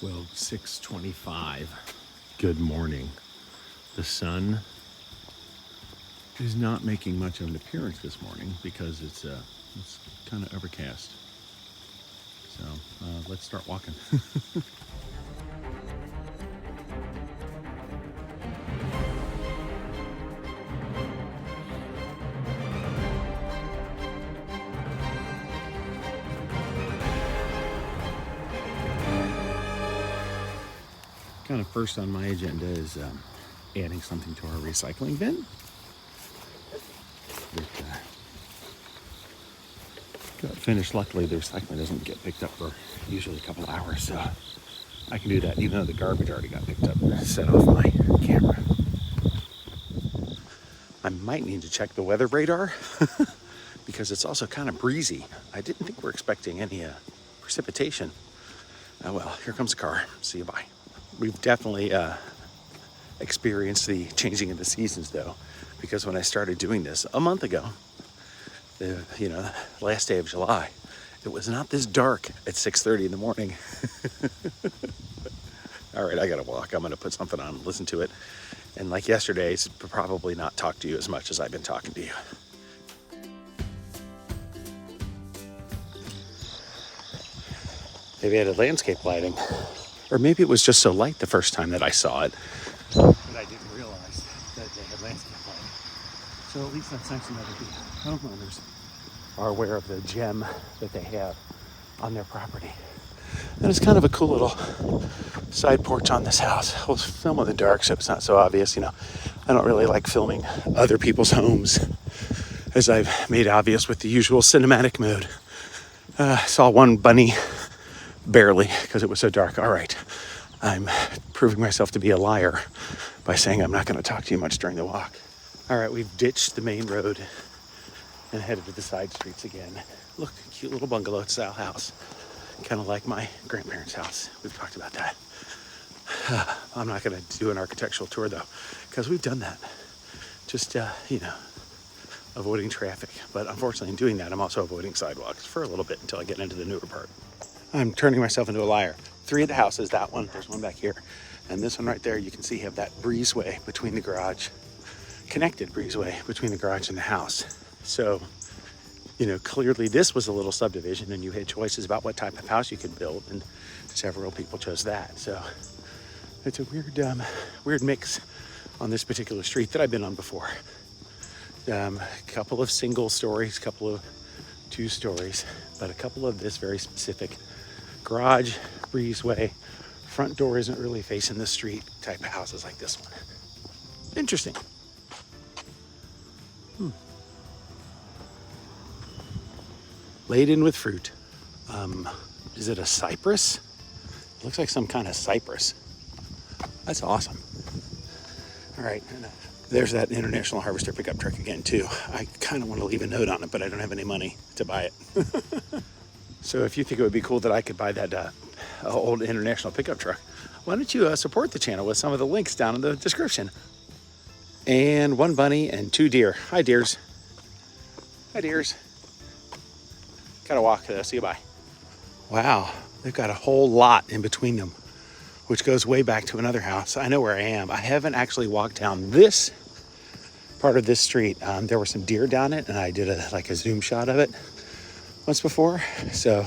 Well, 6:25. Good morning. The sun is not making much of an appearance this morning because it's kind of overcast. So let's start walking. Kind of first on my agenda is adding something to our recycling bin. It got finished. Luckily, the recycling doesn't get picked up for usually a couple hours, so I can do that even though the garbage already got picked up and set off my camera. I might need to check the weather radar because it's also kind of breezy. I didn't think we're expecting any precipitation. Oh well, here comes the car. See you, bye. We've definitely experienced the changing of the seasons, though, because when I started doing this a month ago, the last day of July, it was not this dark at 6:30 in the morning. All right, I gotta walk. I'm gonna put something on, listen to it, and like yesterday, probably not talk to you as much as I've been talking to you. Maybe I had landscape lighting. Or maybe it was just so light the first time that I saw it that I didn't realize that they had landscape lighting. So at least that's nice to know that the homeowners are aware of the gem that they have on their property. And it's kind of a cool little side porch on this house. We'll film in the dark so it's not so obvious. I don't really like filming other people's homes, as I've made obvious with the usual cinematic mode. Saw one bunny. Barely, because it was so dark. All right, I'm proving myself to be a liar by saying I'm not going to talk to you much during the walk. All right, we've ditched the main road and headed to the side streets again. Look, cute little bungalow style house, kind of like my grandparents' house. We've talked about that. I'm not going to do an architectural tour though, because we've done that. Just avoiding traffic. But unfortunately, in doing that, I'm also avoiding sidewalks for a little bit until I get into the newer part. I'm turning myself into a liar. 3 of the houses, that one, there's one back here, and this one right there, you can see have that breezeway between the garage, connected breezeway between the garage and the house. So, clearly this was a little subdivision and you had choices about what type of house you could build, and several people chose that. So it's a weird mix on this particular street that I've been on before. Couple of single stories, couple of 2 stories, but a couple of this very specific garage, breezeway, front door isn't really facing the street type of houses like this one. Interesting. Laden with fruit. Is it a cypress? It looks like some kind of cypress. That's awesome. All right, there's that International Harvester pickup truck again too. I kind of want to leave a note on it, but I don't have any money to buy it. So if you think it would be cool that I could buy that old International pickup truck, why don't you support the channel with some of the links down in the description. And 1 bunny and 2 deer. Hi, deers. Hi, deers. Gotta walk though. See you, bye. Wow, they've got a whole lot in between them, which goes way back to another house. I know where I am. I haven't actually walked down this part of this street. There were some deer down it, and I did a zoom shot of it once before. So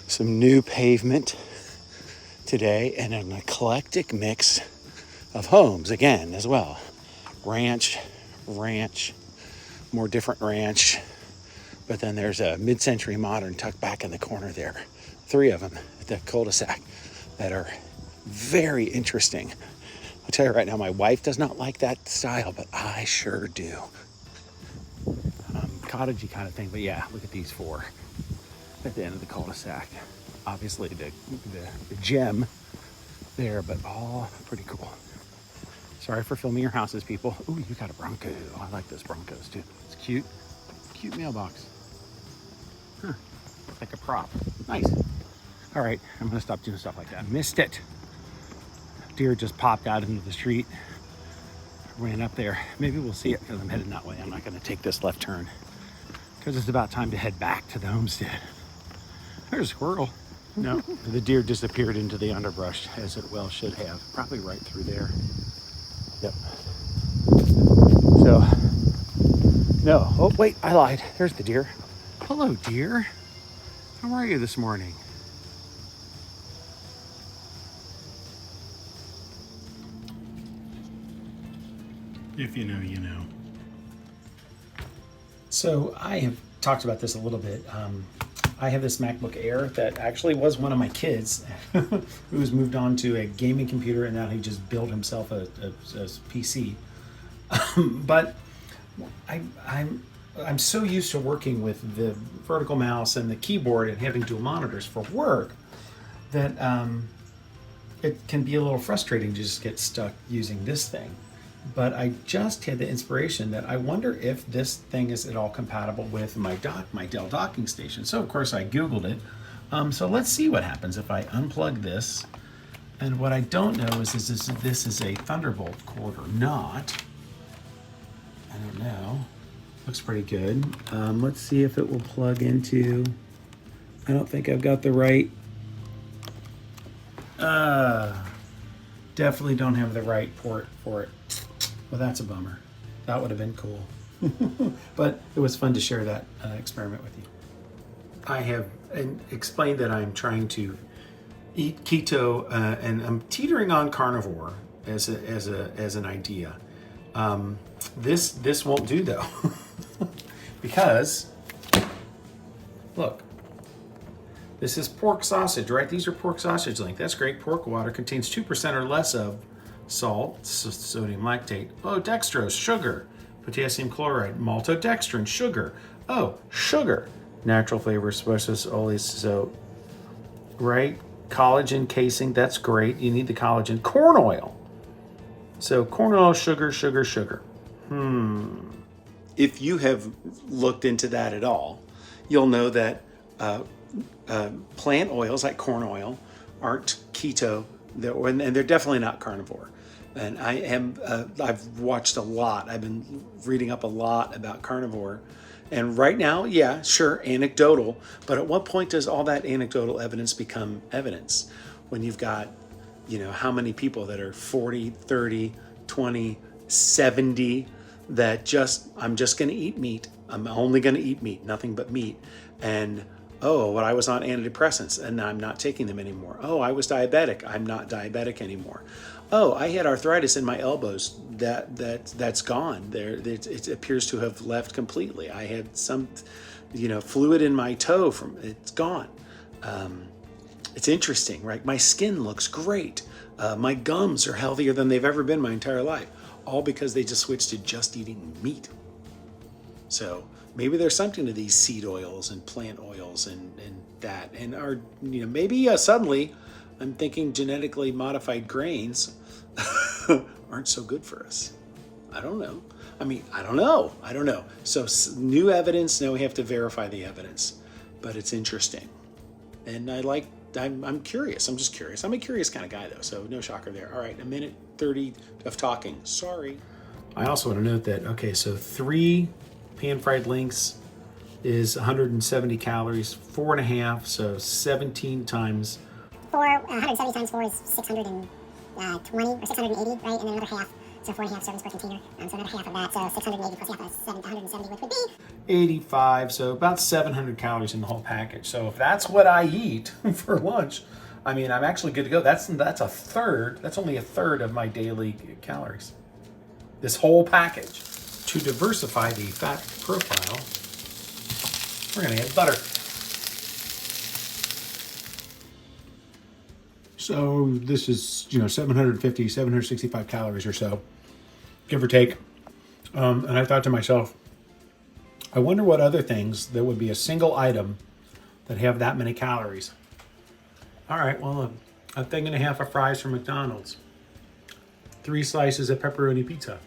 some new pavement today and an eclectic mix of homes again as well. Ranch, more different ranch. But then there's a mid-century modern tucked back in the corner there. 3 of them at the cul-de-sac that are very interesting. I'll tell you right now, my wife does not like that style, but I sure do. Cottagey kind of thing, but yeah, look at these 4 at the end of the cul-de-sac. Obviously the gem there, but all pretty cool. Sorry for filming your houses, people. Ooh, you got a Bronco. I like those Broncos too. It's cute. Cute mailbox. Huh, like a prop. Nice. All right, I'm gonna stop doing stuff like that. Missed it. Deer just popped out into the street. Ran up there. Maybe we'll see it because I'm heading that way. I'm not gonna take this left turn because it's about time to head back to the homestead. There's a squirrel. No, the deer disappeared into the underbrush, as it well should have. Probably right through there. Yep. So, no. Oh, wait, I lied. There's the deer. Hello, deer. How are you this morning? If you know, you know. So I have talked about this a little bit. I have this MacBook Air that actually was one of my kids who's moved on to a gaming computer, and now he just built himself a PC. But I'm so used to working with the vertical mouse and the keyboard and having dual monitors for work that it can be a little frustrating to just get stuck using this thing. But I just had the inspiration that I wonder if this thing is at all compatible with my Dell docking station. So of course I Googled it. So let's see what happens if I unplug this. And what I don't know is this is a Thunderbolt cord or not. I don't know. Looks pretty good. Let's see if it will plug into. I don't think I've got the right. Definitely don't have the right port for it. Well, that's a bummer. That would have been cool. But it was fun to share that experiment with you. I have explained that I'm trying to eat keto and I'm teetering on carnivore as an idea. This won't do though, because look, this is pork sausage, right? These are pork sausage link. That's great. Pork water contains 2% or less of salt, sodium lactate, dextrose, sugar, potassium chloride, maltodextrin, sugar. Oh, sugar. Natural flavors, specious oils, so, right? Collagen casing, that's great. You need the collagen. Corn oil. So corn oil, sugar, sugar, sugar. If you have looked into that at all, you'll know that plant oils like corn oil aren't keto, and they're definitely not carnivore. And I've watched a lot. I've been reading up a lot about carnivore. And right now, yeah, sure, anecdotal. But at what point does all that anecdotal evidence become evidence? When you've got, how many people that are 40, 30, 20, 70 that I'm just going to eat meat. I'm only going to eat meat, nothing but meat. And I was on antidepressants and I'm not taking them anymore. I was diabetic. I'm not diabetic anymore. I had arthritis in my elbows. That's gone. It appears to have left completely. I had some, fluid in my toe it's gone. It's interesting, right? My skin looks great. My gums are healthier than they've ever been my entire life, all because they just switched to just eating meat. So maybe there's something to these seed oils and plant oils and that, and maybe suddenly I'm thinking genetically modified grains aren't so good for us. I don't know. I don't know. So new evidence, now we have to verify the evidence, but it's interesting. And I'm curious. I'm just curious. I'm a curious kind of guy though, so no shocker there. All right, 1:30 of talking. Sorry. I also want to note that, so 3 pan-fried links is 170 calories, 4.5, so 17 times. 170 times 4 is 620 or 680, right? And then another half, so 4.5 servings per container. So another half of that, so 680 plus half of 170, which would be 85, so about 700 calories in the whole package. So if that's what I eat for lunch, I'm actually good to go. That's a third. That's only a third of my daily calories. This whole package. To diversify the fat profile, we're going to add butter. So this is, 750, 765 calories or so, give or take. And I thought to myself, I wonder what other things that would be a single item that have that many calories. All right, well, a thing and a half of fries from McDonald's, 3 slices of pepperoni pizza,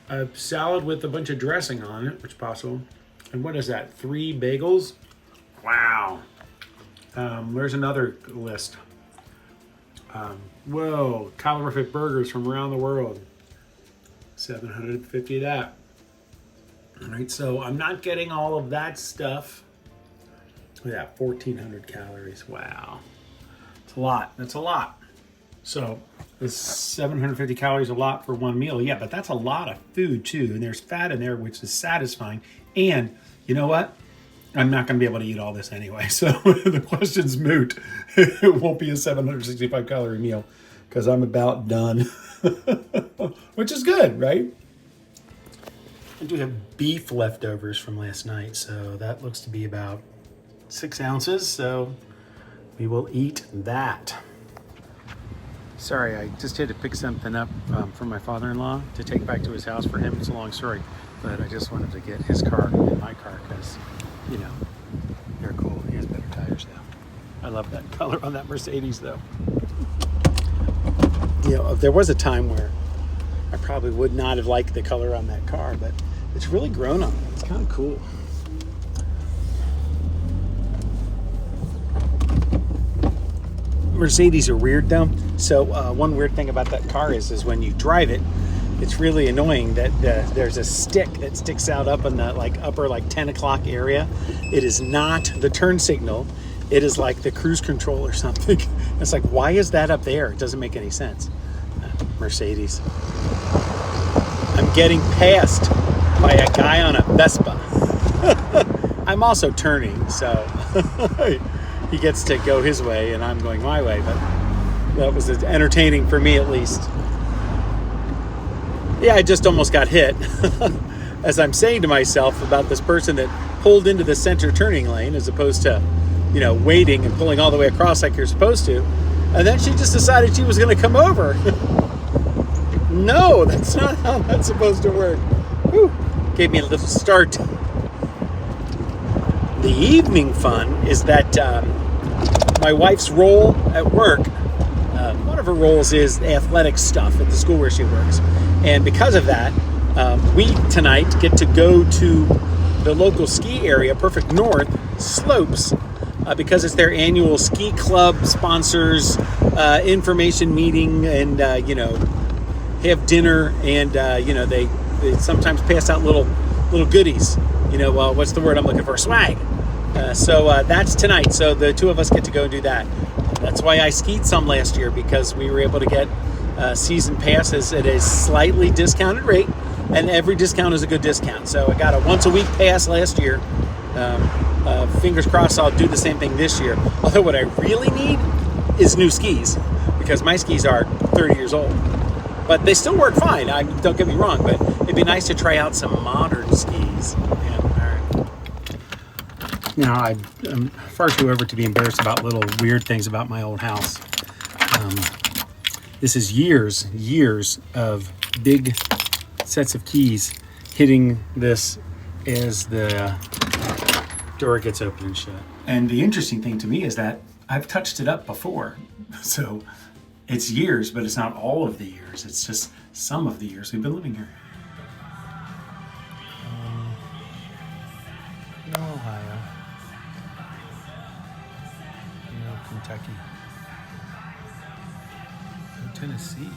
a salad with a bunch of dressing on it, which is possible. And what is that, 3 bagels? Wow. There's another list. Calorific burgers from around the world. 750 of that. All right, so I'm not getting all of that stuff. Look at that, 1,400 calories. Wow. It's a lot. That's a lot. So is 750 calories a lot for one meal? Yeah, but that's a lot of food too. And there's fat in there, which is satisfying. And you know what? I'm not going to be able to eat all this anyway. So the question's moot. It won't be a 765 calorie meal because I'm about done, which is good, right? I do have beef leftovers from last night. So that looks to be about 6 ounces. So we will eat that. Sorry, I just had to pick something up from my father-in-law to take back to his house for him. It's a long story, but I just wanted to get his car and my car because, you know, they're cool. He has better tires now. I love that color on that Mercedes, though. You know, there was a time where I probably would not have liked the color on that car, but it's really grown on me. It's kind of cool. Mercedes are weird though. So one weird thing about that car is when you drive it, it's really annoying that there's a stick that sticks out up in the upper 10 o'clock area. It is not the turn signal. It is like the cruise control or something. It's like, why is that up there? It doesn't make any sense. Mercedes. I'm getting passed by a guy on a Vespa. I'm also turning, so he gets to go his way and I'm going my way, but that was entertaining for me at least. Yeah, I just almost got hit as I'm saying to myself about this person that pulled into the center turning lane as opposed to, you know, waiting and pulling all the way across like you're supposed to. And then she just decided she was going to come over. No, that's not how that's supposed to work. Whew. Gave me a little start. The evening fun is that my wife's role at work, one of her roles is athletic stuff at the school where she works. And because of that, we tonight get to go to the local ski area, Perfect North Slopes, because it's their annual ski club sponsors information meeting, and have dinner, and they sometimes pass out little goodies. What's the word I'm looking for? Swag. So that's tonight. So the two of us get to go and do that. That's why I skied some last year, because we were able to get season passes at a slightly discounted rate, and every discount is a good discount. So I got a once a week pass last year. Fingers crossed I'll do the same thing this year. Although what I really need is new skis, because my skis are 30 years old. But they still work fine. Don't get me wrong, but it'd be nice to try out some modern skis. Yeah, all right. Now, I'm far too over to be embarrassed about little weird things about my old house. This is years of big sets of keys hitting this as the door gets open and shut. And the interesting thing to me is that I've touched it up before. So it's years, but it's not all of the years. It's just some of the years we've been living here. No Ohio. No Kentucky. No Tennessee.